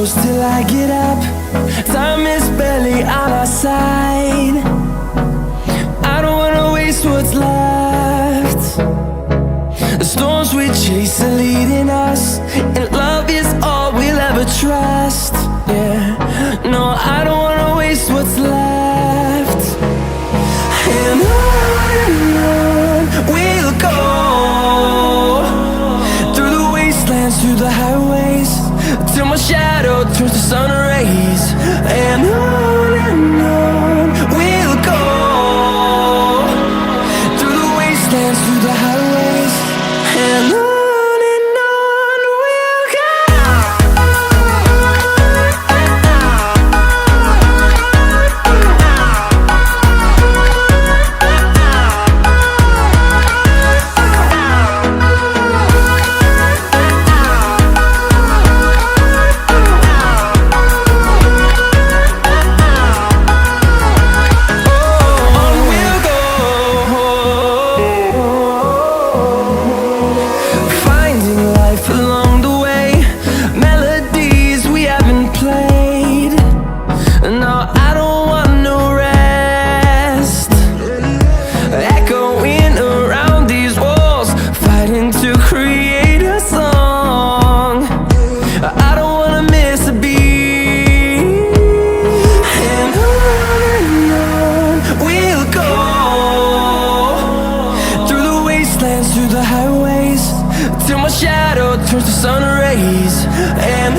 close till I get up. Time is barely on our side. I don't wanna waste what's left. The storms we chase are leading us, and love is all we'll ever trust. Yeah, no, I don't wanna waste what's left. And on we'll go, through the wastelands, through the highways, till my shadow turns to sun rays. And on we'll go, through the wastelands, through the highways, and on we'll go. Through the highways, till my shadow turns to sun rays. And